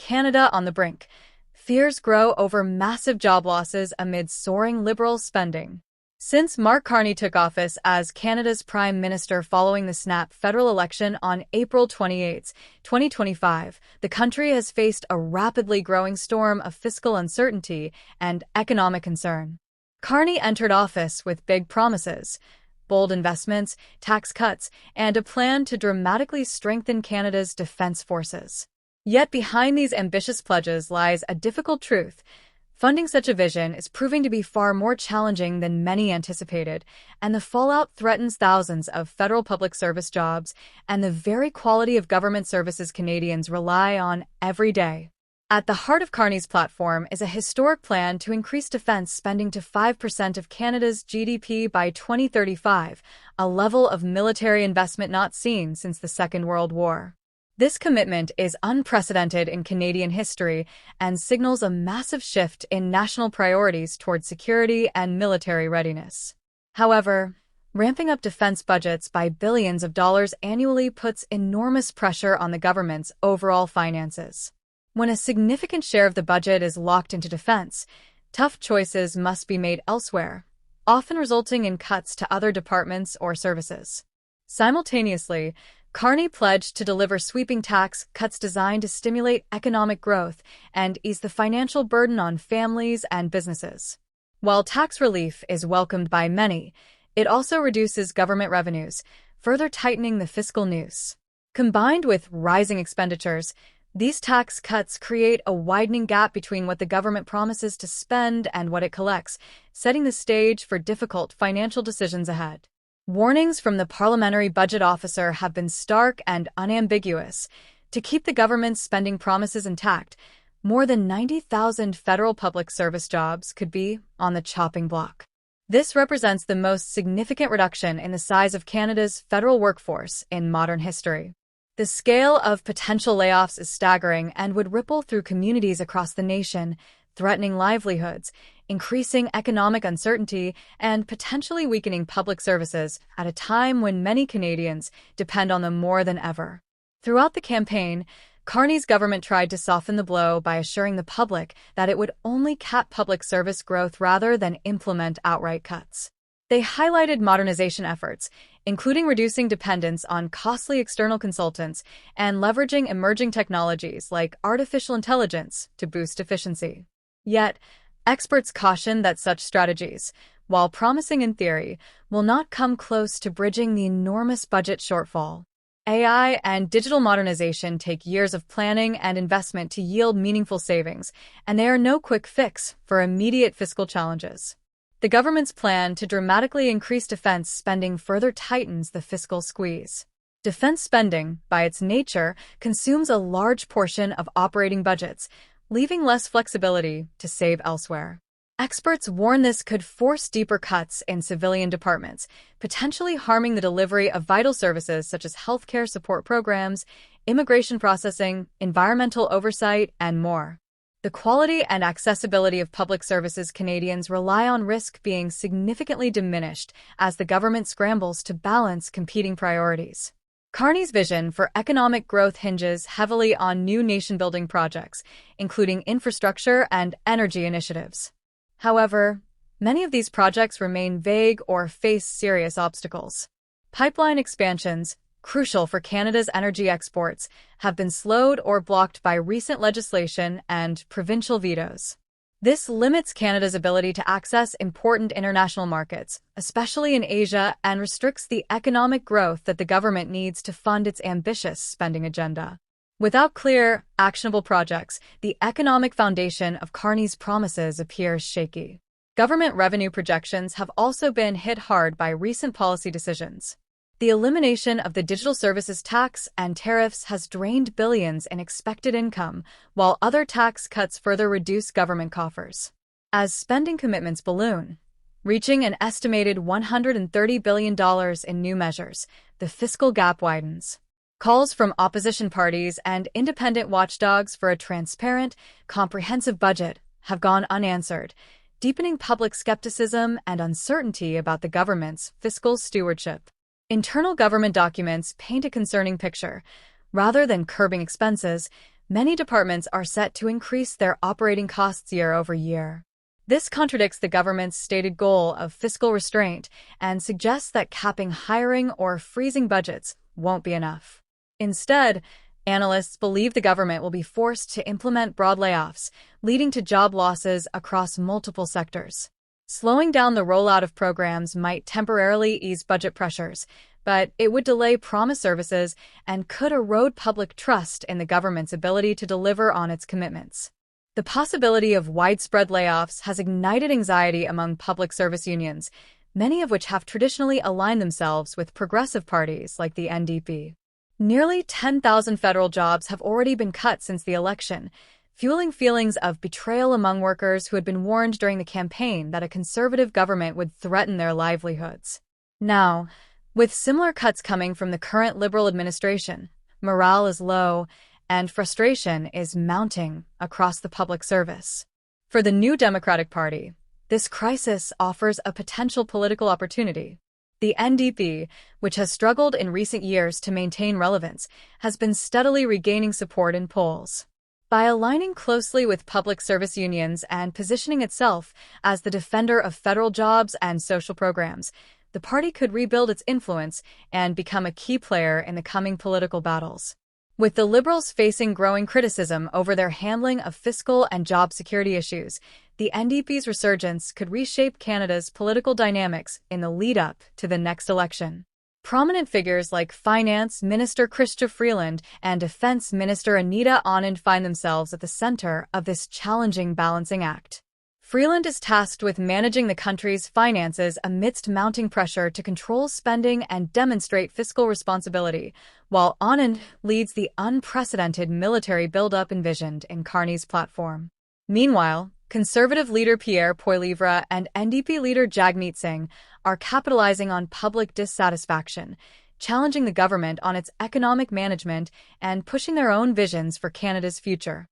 Canada on the brink. Fears grow over massive job losses amid soaring Liberal spending. Since Mark Carney took office as Canada's Prime Minister following the snap federal election on April 28, 2025, the country has faced a rapidly growing storm of fiscal uncertainty and economic concern. Carney entered office with big promises: bold investments, tax cuts, and a plan to dramatically strengthen Canada's defense forces. Yet behind these ambitious pledges lies a difficult truth. Funding such a vision is proving to be far more challenging than many anticipated, and the fallout threatens thousands of federal public service jobs and the very quality of government services Canadians rely on every day. At the heart of Carney's platform is a historic plan to increase defense spending to 5% of Canada's GDP by 2035, a level of military investment not seen since the Second World War. This commitment is unprecedented in Canadian history and signals a massive shift in national priorities toward security and military readiness. However, ramping up defense budgets by billions of dollars annually puts enormous pressure on the government's overall finances. When a significant share of the budget is locked into defense, tough choices must be made elsewhere, often resulting in cuts to other departments or services. Simultaneously, Carney pledged to deliver sweeping tax cuts designed to stimulate economic growth and ease the financial burden on families and businesses. While tax relief is welcomed by many, it also reduces government revenues, further tightening the fiscal noose. Combined with rising expenditures, these tax cuts create a widening gap between what the government promises to spend and what it collects, setting the stage for difficult financial decisions ahead. Warnings from the Parliamentary Budget Officer have been stark and unambiguous. To keep the government's spending promises intact, more than 90,000 federal public service jobs could be on the chopping block. This represents the most significant reduction in the size of Canada's federal workforce in modern history. The scale of potential layoffs is staggering and would ripple through communities across the nation, threatening livelihoods, increasing economic uncertainty, and potentially weakening public services at a time when many Canadians depend on them more than ever. Throughout the campaign, Carney's government tried to soften the blow by assuring the public that it would only cap public service growth rather than implement outright cuts. They highlighted modernization efforts, including reducing dependence on costly external consultants and leveraging emerging technologies like artificial intelligence to boost efficiency. Yet, experts caution that such strategies, while promising in theory, will not come close to bridging the enormous budget shortfall. AI and digital modernization take years of planning and investment to yield meaningful savings, and they are no quick fix for immediate fiscal challenges. The government's plan to dramatically increase defense spending further tightens the fiscal squeeze. Defense spending, by its nature, consumes a large portion of operating budgets, leaving less flexibility to save elsewhere. Experts warn this could force deeper cuts in civilian departments, potentially harming the delivery of vital services such as healthcare support programs, immigration processing, environmental oversight, and more. The quality and accessibility of public services Canadians rely on risk being significantly diminished as the government scrambles to balance competing priorities. Carney's vision for economic growth hinges heavily on new nation-building projects, including infrastructure and energy initiatives. However, many of these projects remain vague or face serious obstacles. Pipeline expansions, crucial for Canada's energy exports, have been slowed or blocked by recent legislation and provincial vetoes. This limits Canada's ability to access important international markets, especially in Asia, and restricts the economic growth that the government needs to fund its ambitious spending agenda. Without clear, actionable projects, the economic foundation of Carney's promises appears shaky. Government revenue projections have also been hit hard by recent policy decisions. The elimination of the digital services tax and tariffs has drained billions in expected income, while other tax cuts further reduce government coffers. As spending commitments balloon, reaching an estimated $130 billion in new measures, the fiscal gap widens. Calls from opposition parties and independent watchdogs for a transparent, comprehensive budget have gone unanswered, deepening public skepticism and uncertainty about the government's fiscal stewardship. Internal government documents paint a concerning picture. Rather than curbing expenses, many departments are set to increase their operating costs year over year. This contradicts the government's stated goal of fiscal restraint and suggests that capping hiring or freezing budgets won't be enough. Instead, analysts believe the government will be forced to implement broad layoffs, leading to job losses across multiple sectors. Slowing down the rollout of programs might temporarily ease budget pressures, but it would delay promised services and could erode public trust in the government's ability to deliver on its commitments. The possibility of widespread layoffs has ignited anxiety among public service unions, many of which have traditionally aligned themselves with progressive parties like the NDP. Nearly 10,000 federal jobs have already been cut since the election, fueling feelings of betrayal among workers who had been warned during the campaign that a conservative government would threaten their livelihoods. Now, with similar cuts coming from the current Liberal administration, morale is low, and frustration is mounting across the public service. For the new Democratic Party, this crisis offers a potential political opportunity. The NDP, which has struggled in recent years to maintain relevance, has been steadily regaining support in polls. By aligning closely with public service unions and positioning itself as the defender of federal jobs and social programs, the party could rebuild its influence and become a key player in the coming political battles. With the Liberals facing growing criticism over their handling of fiscal and job security issues, the NDP's resurgence could reshape Canada's political dynamics in the lead-up to the next election. Prominent figures like Finance Minister Chrystia Freeland and Defense Minister Anita Anand find themselves at the center of this challenging balancing act. Freeland is tasked with managing the country's finances amidst mounting pressure to control spending and demonstrate fiscal responsibility, while Anand leads the unprecedented military buildup envisioned in Carney's platform. Meanwhile, Conservative leader Pierre Poilievre and NDP leader Jagmeet Singh are capitalizing on public dissatisfaction, challenging the government on its economic management and pushing their own visions for Canada's future.